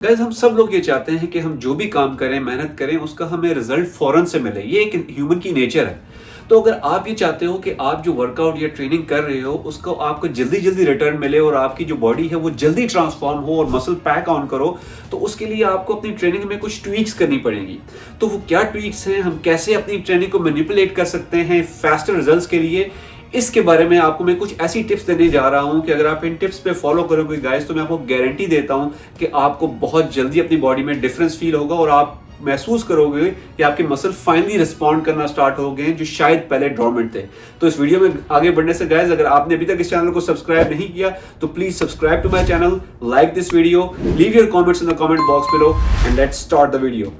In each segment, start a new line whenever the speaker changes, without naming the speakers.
Guys हम सब लोग ये चाहते हैं कि हम जो भी काम करें, मेहनत करें, उसका हमें रिजल्ट फौरन से मिले। ये एक ह्यूमन की नेचर है। तो अगर आप ये चाहते हो कि आप जो वर्कआउट या ट्रेनिंग कर रहे हो उसको आपको जल्दी जल्दी रिटर्न मिले और आपकी जो बॉडी है वो जल्दी ट्रांसफॉर्म हो और मसल पैक ऑन करो, तो उसके लिए आपको अपनी ट्रेनिंग में कुछ ट्वीक्स करनी पड़ेगी। तो वो क्या ट्वीक्स हैं, हम कैसे अपनी ट्रेनिंग को मैनिपुलेट कर सकते हैं फास्टर रिजल्ट्स के लिए, इसके बारे में आपको मैं कुछ ऐसी टिप्स देने जा रहा हूं कि अगर आप इन टिप्स पे फॉलो करोगे गाइस, तो मैं आपको गारंटी देता हूं कि आपको बहुत जल्दी अपनी बॉडी में डिफरेंस फील होगा और आप महसूस करोगे कि आपके मसल फाइनली रिस्पॉन्ड करना स्टार्ट हो गए जो शायद पहले डोरमेंट थे। तो इस वीडियो में आगे बढ़ने से गाइस, अगर आपने अभी तक इस चैनल को सब्सक्राइब नहीं किया तो please subscribe to my channel, like this video, leave your comments in the comment box below and let's start the video.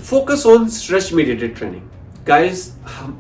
Focus on stretch mediated training. Guys,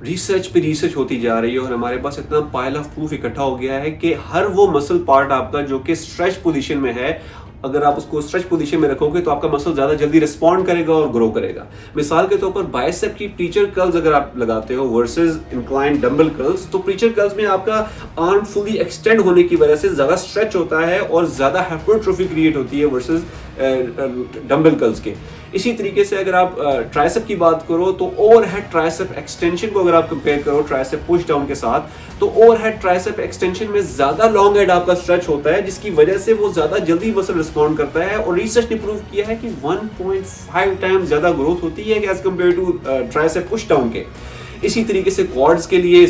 research पे रिसर्च होती जा रही है और हमारे पास इतना पाइल ऑफ प्रूफ इकट्ठा हो गया है कि हर वो मसल पार्ट आपका जो कि स्ट्रेच पोजीशन में है, अगर आप उसको स्ट्रेच पोजीशन में रखोगे तो आपका मसल ज्यादा जल्दी रिस्पॉन्ड करेगा और ग्रो करेगा। मिसाल के तौर पर बाइसेप की प्रीचर कर्ल्स अगर आप लगाते हो वर्सेस इंक्लाइन डंबल कर्ल्स, तो प्रीचर कर्ल्स में आपका आर्म फुली एक्सटेंड होने की वजह से ज्यादा स्ट्रेच होता है और ज्यादा हाइपरट्रोफी क्रिएट होती है वर्सेस डंबल कर्ल्स के। इसी तरीके से अगर आप ट्राइसेप की बात करो तो ओवरहेड ट्राइसेप एक्सटेंशन को अगर आप कंपेयर करो ट्राइसेप पुश डाउन के साथ, तो ओवरहेड ट्राइसेप एक्सटेंशन में ज्यादा लॉन्ग हेड आपका स्ट्रेच होता है, जिसकी वजह से वो ज्यादा जल्दी मसल रिस्पॉन्ड करता है। और रिसर्च ने प्रूव किया है कि 1.5 टाइम ज्यादा ग्रोथ होती है as compare to tricep push down के। इसी तरीके से क्वाड्स के लिए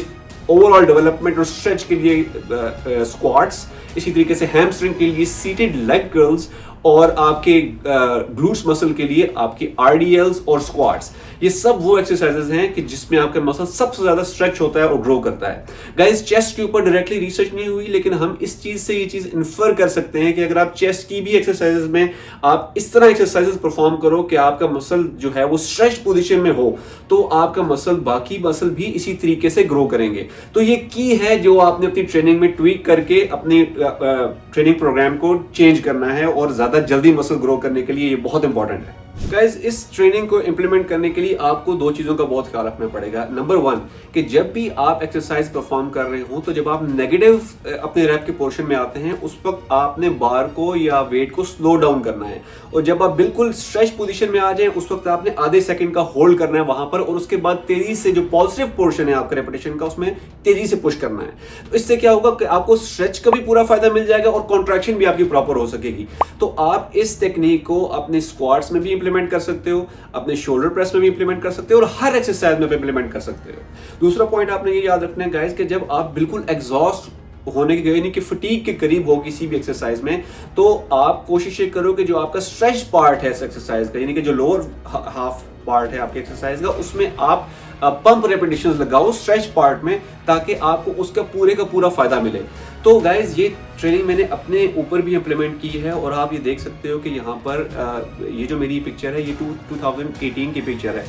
ओवरऑल डेवलपमेंट और स्ट्रेच के लिए स्क्वाट्स, इसी तरीके से हैमस्ट्रिंग के लिए सीटेड लेग कर्ल्स और आपके ग्लूट्स मसल के लिए आपकी आरडीएल्स और स्क्वाट्स, ये सब वो एक्सरसाइजेस हैं कि जिसमें आपका मसल सबसे ज्यादा स्ट्रेच होता है और ग्रो करता है। गाइस, चेस्ट के ऊपर डायरेक्टली रिसर्च नहीं हुई, लेकिन हम इस चीज से ये चीज इन्फर कर सकते हैं कि अगर आप चेस्ट की भी एक्सरसाइजेस में आप इस तरह एक्सरसाइजेस परफॉर्म करो कि आपका मसल जो है वो स्ट्रेच पोजीशन में हो, तो आपका मसल बाकी मसल भी इसी तरीके से ग्रो करेंगे। तो ये की है जो आपने अपनी ट्रेनिंग में ट्वीक करके अपनी ट्रेनिंग प्रोग्राम को चेंज करना है और ज्यादा जल्दी मसल ग्रो करने के लिए ये बहुत इंपॉर्टेंट है। गाइस, इस ट्रेनिंग को इंप्लीमेंट करने के लिए आपको दो चीजों का बहुत ख्याल रखना पड़ेगा। नंबर 1 कि जब भी आप एक्सरसाइज परफॉर्म कर रहे हो तो जब आप नेगेटिव अपने रैप के पोर्शन में आते हैं उस वक्त आपने बार को या वेट को स्लो डाउन करना है, और जब आप बिल्कुल स्ट्रेच पोजीशन में आ जाए उस वक्त आपने आधे सेकंड का होल्ड करना है वहां पर, और उसके बाद तेजी से जो पॉजिटिव पोर्शन है आपका रेपिटेशन का उसमें तेजी से पुश करना है। तो इससे क्या होगा कि आपको स्ट्रेच का भी पूरा फायदा मिल जाएगा और कॉन्ट्रैक्शन भी आपकी प्रॉपर हो सकेगी। तो आप इस टेक्निक को अपने स्क्वाट्स में भी इंप्लीमेंट कर सकते हो, अपने शोल्डर प्रेस में भी इंप्लीमेंट कर सकते हो और हर एक्सरसाइज में इंप्लीमेंट कर सकते हो। दूसरा पॉइंट आपने ये याद रखना है गाइस कि जब आप बिल्कुल एग्जॉस्ट होने के यानी कि फटीग के करीब हो किसी भी एक्सरसाइज में, तो आप कोशिश करो कि जो आपका स्ट्रेच पार्ट है इस एक्सरसाइज का, यानी कि जो लोअर हाफ पार्ट है आपकी एक्सरसाइज का, उसमें आप पंप रेपिटेशंस लगाओ स्ट्रेच पार्ट में, ताकि आपको उसका पूरे का पूरा फायदा मिले। तो गाइज, ये ट्रेनिंग मैंने अपने ऊपर भी इंप्लीमेंट की है और आप ये देख सकते हो कि यहाँ पर ये जो मेरी पिक्चर है ये 2018 की पिक्चर है,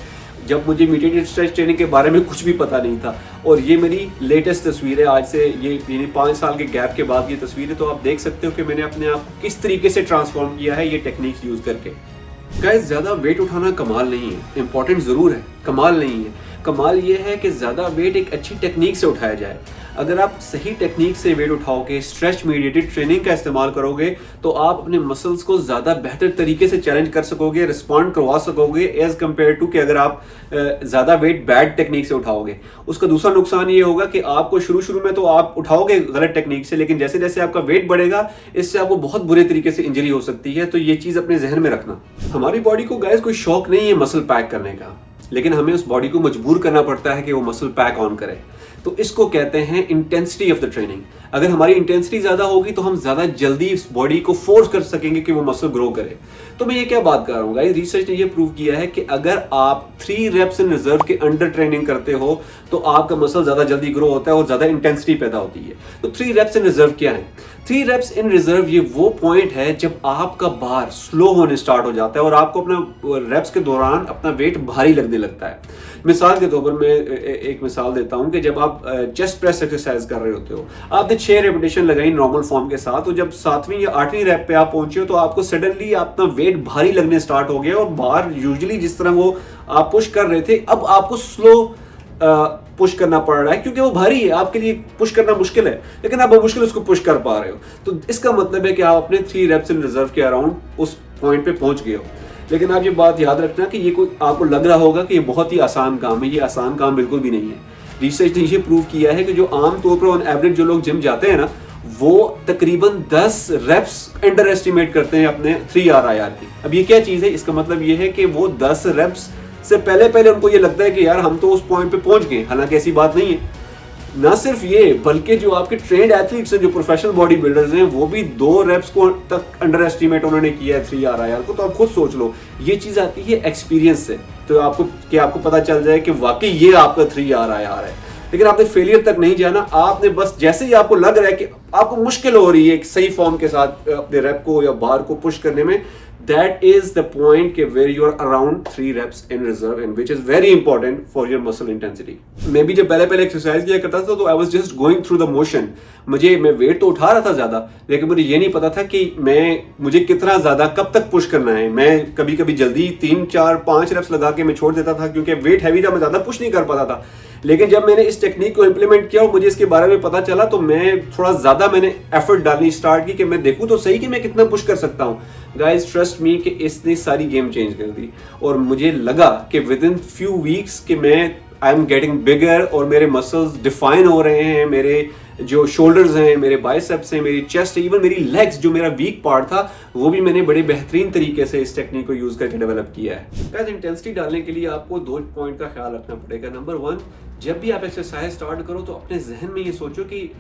जब मुझे मीडिएटेड स्ट्रेच ट्रेनिंग के बारे में कुछ भी पता नहीं था, और ये मेरी लेटेस्ट तस्वीर है आज से ये 5 साल के गैप के बाद ये तस्वीर है। तो आप देख सकते हो कि मैंने अपने आप को किस तरीके से ट्रांसफॉर्म किया है ये टेक्निक्स यूज करके। गाइस, ज्यादा वेट उठाना कमाल नहीं है, इंपॉर्टेंट जरूर है, कमाल नहीं है। कमाल ये है कि ज्यादा वेट एक अच्छी टेक्निक से उठाया जाए। अगर आप सही टेक्निक से वेट उठाओगे, स्ट्रेच मीडिएटेड ट्रेनिंग का इस्तेमाल करोगे, तो आप अपने मसल्स को ज्यादा बेहतर तरीके से चैलेंज कर सकोगे, रिस्पॉन्ड करवा सकोगे एज कंपेयर टू कि अगर आप ज्यादा वेट बैड टेक्निक से उठाओगे। उसका दूसरा नुकसान ये होगा कि आपको शुरू में तो आप उठाओगे गलत टेक्निक से, लेकिन जैसे जैसे आपका वेट बढ़ेगा इससे आपको बहुत बुरे तरीके से इंजरी हो सकती है। तो ये चीज अपने जहन में रखना। हमारी बॉडी को गाइस कोई शौक नहीं है मसल पैक करने का, लेकिन हमें उस बॉडी को मजबूर करना पड़ता है कि वो मसल पैक ऑन करे। तो इसको कहते हैं इंटेंसिटी ऑफ द ट्रेनिंग। अगर हमारी इंटेंसिटी ज्यादा होगी तो हम ज्यादा जल्दी इस बॉडी को फोर्स कर सकेंगे कि वो मसल ग्रो करे। तो मैं ये क्या बात कर रहा हूँ गाइस, रिसर्च ने ये प्रूव किया है कि अगर आप 3 रेप्स इन रिजर्व के अंडर ट्रेनिंग करते हो तो आपका मसल ज्यादा जल्दी ग्रो होता है और ज्यादा इंटेंसिटी पैदा होती है। तो 3 रेप्स इन रिजर्व क्या है? 3 रेप्स इन रिजर्व ये वो पॉइंट है जब आपका बार स्लो होने स्टार्ट हो जाता है और आपको अपना रेप्स के दौरान अपना वेट भारी लगने लगता है। मिसाल के तौर पर मैं एक मिसाल देता हूं कि जब आप चेस्ट प्रेस एक्सरसाइज कर रहे होते हो, आपने 6 रेपिटेशन लगाई नॉर्मल फॉर्म के साथ, तो जब 7वीं या 8वीं रैप पे आप पहुंचे हो तो आपको सडनली अपना वेट भारी लगने स्टार्ट हो गया और बार यूजुअली जिस तरह वो आप पुश कर रहे थे अब आपको स्लो पुश करना पड़ रहा है, क्योंकि वो भारी है, आपके लिए पुश करना मुश्किल है, लेकिन आप मुश्किल उसको पुश कर पा रहे हो। तो इसका मतलब है कि आप अपने 3 रेप्स इन रिजर्व के अराउंड उस पॉइंट पे पहुंच गए हो। लेकिन आप ये बात याद रखना कि ये कोई आपको लग रहा होगा कि ये बहुत ही आसान काम है, ये आसान काम बिल्कुल भी नहीं है। रिसर्च ने ये प्रूव किया है कि जो आम तौर पर ऑन एवरेज जो लोग जिम जाते हैं ना, वो तकरीबन 10 रेप्स अंडर एस्टिमेट करते हैं अपने 3 RIR की। अब ये क्या चीज़ है? इसका मतलब ये है कि वो 10 रेप्स से पहले उनको ये लगता है कि यार हम तो उस पॉइंट पे पहुंच गए, हालांकि ऐसी बात नहीं है। ना सिर्फ ये, बल्कि जो आपके ट्रेंड एथलीट्स हैं, जो प्रोफेशनल बॉडी बिल्डर्स हैं, वो भी 2 रेप्स को तक अंडर एस्टिमेट उन्होंने किया है 3 RIR को। तो आप खुद सोच लो, ये चीज़ आती है एक्सपीरियंस से, तो आपको पता चल जाए कि वाकई ये आपका 3 RIR है। लेकिन आपने फेलियर तक नहीं जाना, आपने बस जैसे ही आपको लग रहा है कि आपको मुश्किल हो रही है एक सही फॉर्म के साथ अपने रेप को या बार को पुश करने में, that is the point के where you are around 3 reps in reserve and which is very important for your muscle intensity। मैं भी जब पहले एक्सरसाइज किया करता था तो I was just going through the motion। मैं वेट तो उठा रहा था ज्यादा, लेकिन मुझे ये नहीं पता था कि मुझे कितना ज्यादा कब तक पुश करना है। मैं कभी कभी जल्दी 3 4 5 रेप्स लगा के मैं छोड़ देता था, क्योंकि वेट हैवी था, मैं ज्यादा पुश नहीं कर पाता था। लेकिन जब मैंने इस टेक्निक को इंप्लीमेंट किया और मुझे इसके बारे में पता चला, तो मैं थोड़ा ज्यादा एफर्ट डालनी स्टार्ट की कि मैं देखूं तो सही कि मैं कितना पुश कर सकता हूं। गाइस ट्रस्ट मी कि इसने सारी गेम चेंज कर दी, और मुझे लगा कि विद इन फ्यू वीक्स कि आई एम गेटिंग बिगर, और मेरे मसल्स डिफाइन हो रहे हैं, मेरे जो शोल्डर्स हैं, मेरे बाइसेप्स हैं, मेरी चेस्ट, इवन मेरी लेग्स जो मेरा वीक पार्ट था, वो भी मैंने बड़े बेहतरीन तरीके से इस टेक्निक को यूज करके डेवलप किया है। गाइस इंटेंसिटी डालने के लिए आपको 2 पॉइंट का ख्याल रखना पड़ेगा। नंबर 1, जब भी आप एक्सरसाइज स्टार्ट करो तो अपने जहन में ये सोचो कि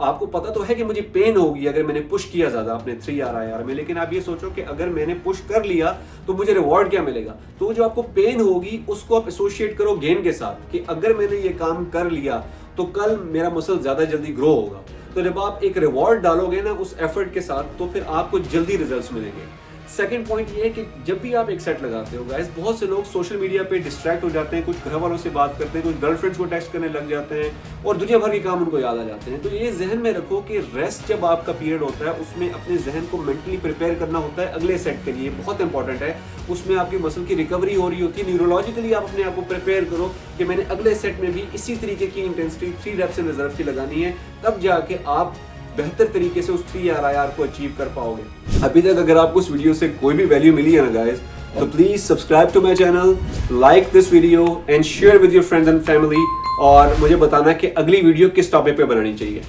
आपको पता तो है कि मुझे पेन होगी अगर मैंने पुश किया ज्यादा अपने 3 RIR में, लेकिन आप ये सोचो कि अगर मैंने पुश कर लिया तो मुझे रिवॉर्ड क्या मिलेगा। तो जो आपको पेन होगी उसको आप एसोसिएट करो गेन के साथ, कि अगर मैंने ये काम कर लिया तो कल मेरा मसल ज्यादा जल्दी ग्रो होगा। तो जब आप एक रिवॉर्ड डालोगे ना उस एफर्ट के साथ, तो फिर आपको जल्दी रिजल्ट्स मिलेंगे। सेकंड पॉइंट ये है कि जब भी आप एक सेट लगाते हो गाइस, बहुत से लोग सोशल मीडिया पे डिस्ट्रैक्ट हो जाते हैं, कुछ घर वालों से बात करते हैं, कुछ गर्लफ्रेंड्स को टेक्स्ट करने लग जाते हैं, और दुनिया भर के काम उनको याद आ जाते हैं। तो ये जहन में रखो कि रेस्ट जब आपका पीरियड होता है, उसमें अपने जहन को मेंटली प्रिपेयर करना होता है अगले सेट के लिए, बहुत इंपॉर्टेंट है। उसमें आपकी मसल की रिकवरी हो रही होती है, न्यूरोलॉजिकली आप अपने आप को प्रिपेयर करो कि मैंने अगले सेट में भी इसी तरीके की इंटेंसिटी 3 रेप्स इन रिजर्व की लगानी है, तब जाके आप बेहतर तरीके से उस 3 RIR को अचीव कर पाओगे। अभी तक अगर आपको इस वीडियो से कोई भी वैल्यू मिली है ना गाइस, तो please subscribe to my channel, like this video and share with your friends and family, और मुझे बताना कि अगली वीडियो किस टॉपिक पे बनानी चाहिए।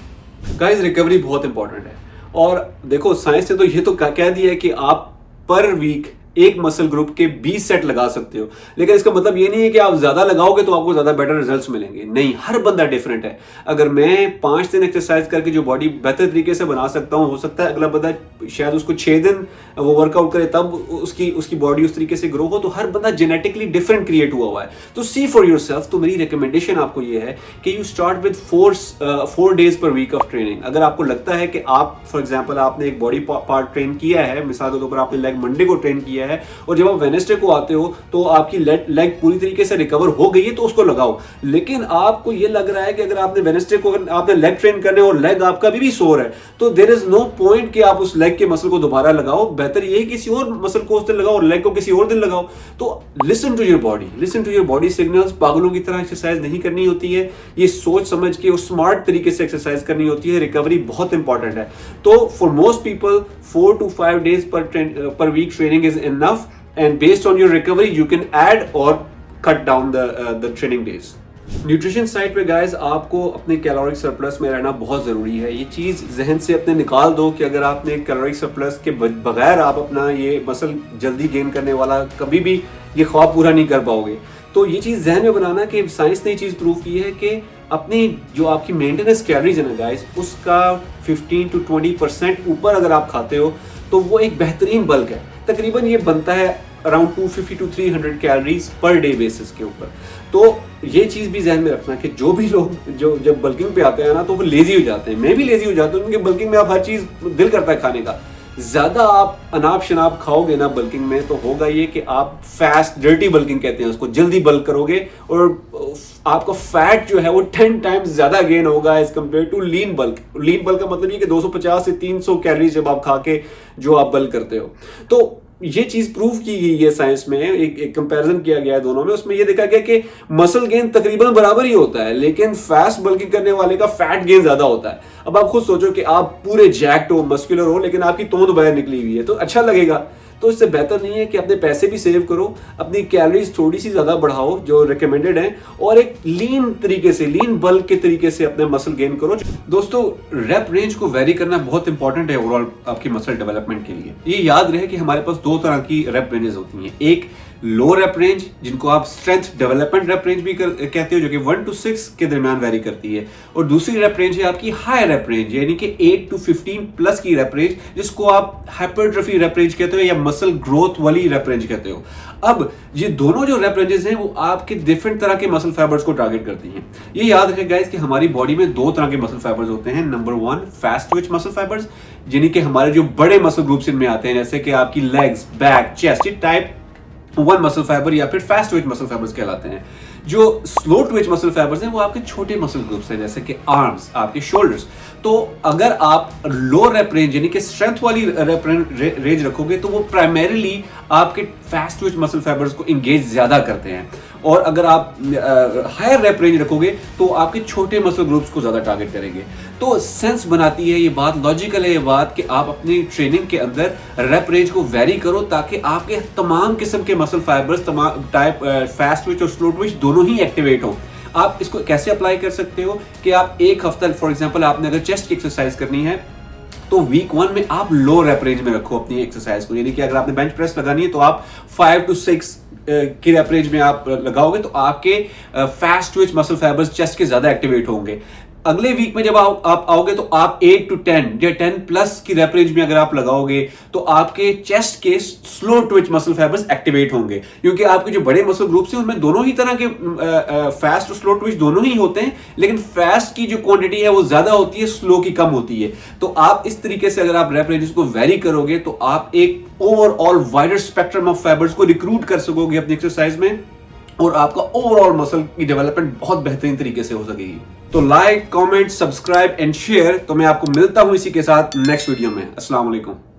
गाइस रिकवरी बहुत इंपॉर्टेंट है, और देखो साइंस ने तो ये तो कह दिया है कि आप पर वीक एक मसल ग्रुप के 20 सेट लगा सकते हो, लेकिन इसका मतलब ये नहीं है कि आप ज्यादा लगाओगे तो आपको ज्यादा बेटर रिजल्ट्स मिलेंगे। नहीं, हर बंदा डिफरेंट है। अगर मैं 5 दिन एक्सरसाइज करके जो बॉडी बेहतर तरीके से बना सकता हूं, हो सकता है अगला बंदा शायद उसको 6 दिन वो वर्कआउट करे तब उसकी बॉडी उस तरीके से ग्रो हो। तो हर बंदा जेनेटिकली डिफरेंट क्रिएट हुआ हुआ है। तो सी फॉर योरसेल्फ। तो मेरी रिकमेंडेशन आपको ये है कि you start with 4 days per week of training. अगर आपको लगता है कि आप फॉर एग्जाम्पल आपने एक बॉडी पार्ट ट्रेन किया है, मिसाल के तौर पर आपने लेग मंडे को ट्रेन किया है, और जब आप वेडनेसडे को आते हो तो आपकी लेग पूरी तरीके से रिकवर हो गई है, तो उसको लगाओ। लेकिन आपको ये लग रहा है कि अगर आपने वेडनेसडे को आपने लेग ट्रेन करने और लेग आपका भी सोर है, तो देयर इज नो पॉइंट कि आप उस लेग के मसल को दोबारा लगाओ। बेहतर ये है किसी और मसल को उस दिन लगाओ और लेग को किसी और दिन लगाओ। तो listen to your body signals. पागलों की तरह एक्सरसाइज नहीं करनी होती है, ये सोच समझ के और स्मार्ट तरीके से एक्सरसाइज करनी होती है। रिकवरी बहुत इंपॉर्टेंट है। तो for most people 4 to 5 days per week training is enough, and based on your recovery you can add or cut down the training days। Nutrition side पे गाइस आपको अपने कैलोरिक सरप्लस में रहना बहुत ज़रूरी है। ये चीज़ जहन से अपने निकाल दो कि अगर आपने कैलोरिक सरप्लस के बगैर आप अपना ये मसल जल्दी गेन करने वाला कभी भी ये ख्वाब पूरा नहीं कर पाओगे। तो ये चीज़ जहन में बनाना कि साइंस ने ये चीज़ प्रूव की है कि अपनी जो आपकी मेंटेनेंस कैलोरीज है ना गाइस, उसका 15 to 20% ऊपर अगर आप खाते हो तो वो एक बेहतरीन बल्क है। तकरीबन ये बनता है around 250 to 300 calories per day basis के ऊपर। तो ये चीज़ भी जहन में रखना कि जो भी लोग जो जब बल्किंग पे आते हैं ना, तो वो लेजी हो जाते हैं। मैं भी लेजी हो जाता हूँ, क्योंकि बल्किंग में आप हर चीज़ दिल करता है खाने का। ज़्यादा आप अनाप शनाप खाओगे ना बल्किंग में, तो होगा ये कि आप फास्ट डर्टी बल्किंग कहते हैं उसको, जल्दी बल्क करोगे और आपका फैट जो है वो 10 टाइम्स ज़्यादा गेन होगा as compare to lean bulk. Lean bulk का मतलब ये कि 250 से 300 कैलोरीज जब आप खा के जो आप बल्क करते हो। तो ये चीज प्रूव की गई है साइंस में, एक कंपैरिजन किया गया है दोनों में। उसमें ये देखा गया कि मसल गेन तकरीबन बराबर ही होता है, लेकिन फास्ट बल्किंग करने वाले का फैट गेन ज्यादा होता है। अब आप खुद सोचो कि आप पूरे जैक्ट हो, मस्कुलर हो, लेकिन आपकी तोंद बाहर निकली हुई है, तो अच्छा लगेगा। तो इससे बेहतर नहीं है कि अपने पैसे भी सेव करो, अपनी कैलोरीज थोड़ी सी ज़्यादा बढ़ाओ जो रिकमेंडेड है, और एक लीन तरीके से, लीन बल्क के तरीके से अपने मसल गेन करो। दोस्तों, रेप रेंज को वेरी करना बहुत इंपॉर्टेंट है ओवरऑल आपकी मसल डेवलपमेंट के लिए। ये याद रहे कि हमारे पास दो तरह की रेप रेंजेस होती हैं, एक लो रेप रेंज जिनको आप स्ट्रेंथ डेवलपमेंट रेप रेंज भी कहते हो, जो कि 1 to 6 के दरमियान वेरी करती है, और दूसरी रेप रेंज है आपकी हाई रेप रेंज, यानी कि 8 to 15 प्लस की रेप रेंज, जिसको आप हाइपरट्रॉफी रेप रेंज कहते हो या मसल ग्रोथ वाली रेप रेंज कहते हो। अब ये दोनों जो रेप रेंजेस हैं वो आपके डिफरेंट तरह के मसल फाइबर्स को टारगेट करती हैं। ये याद रखें गाइस कि हमारी बॉडी में दो तरह के मसल फाइबर्स होते हैं। Number 1 fast twitch muscle fibres, जिन्हीं के हमारे जो बड़े मसल ग्रुप्स इनमें आते हैं, जैसे कि आपकी legs, back, chest, type 1 muscle fibre या फिर फास्ट ट्विच मसल फाइबर्स कहलाते हैं। जो स्लो ट्विच मसल फाइबर्स हैं वो आपके छोटे मसल ग्रुप्स हैं, जैसे कि आर्म्स, आपके शोल्डर्स। तो अगर आप लो रेप रेंज यानी कि स्ट्रेंथ वाली रेप रेंज रखोगे तो वो प्राइमरीली आपके फास्ट ट्विच मसल फाइबर्स को इंगेज ज्यादा करते हैं, और अगर आप हायर रेप रेंज रखोगे तो आपके छोटे मसल ग्रुप्स को ज्यादा टारगेट करेंगे। तो सेंस बनाती है ये बात, लॉजिकल है ये बात कि आप अपनी ट्रेनिंग के अंदर रेप रेंज को वेरी करो ताकि आपके तमाम किस्म के मसल फाइबर्स, तमाम टाइप फास्ट ट्विच और स्लो ट्विच दोनों ही एक्टिवेट हो। आप इसको कैसे अप्लाई कर सकते हो कि आप एक हफ्ता, फॉर एग्जांपल आपने अगर चेस्ट की एक्सरसाइज करनी है तो वीक 1 में आप लो रेप रेंज में रखो अपनी एक्सरसाइज को, यानी कि अगर आपने बेंच प्रेस लगानी है तो आप 5 to 6 की रेप रेंज में आप लगाओगे तो आपके fast twitch muscle fibres chest के ज्यादा एक्टिवेट होंगे। अगले वीक में जब आप आओगे तो आप 8 to 10 या 10 प्लस की रेप रेंज में अगर आप लगाओगे तो आपके चेस्ट के slow Twitch muscle fibres activate होंगे, क्योंकि आपके जो बड़े मसल ग्रुप्स हैं उनमें दोनों ही तरह के फास्ट और स्लो ट्विच दोनों ही होते हैं, लेकिन फास्ट की जो क्वांटिटी है वो ज्यादा होती है, स्लो की कम होती है। तो आप इस तरीके से अगर आप रेप रेंजेस को वेरी करोगे तो आप एक overall wider spectrum of fibres को रिक्रूट कर सकोगे अपनी एक्सरसाइज में, और आपका ओवरऑल मसल की डेवलपमेंट बहुत बेहतरीन तरीके से हो सकेगी। तो like, comment, subscribe and share. तो मैं आपको मिलता हूं इसी के साथ नेक्स्ट वीडियो में। अस्सलाम वालेकुम।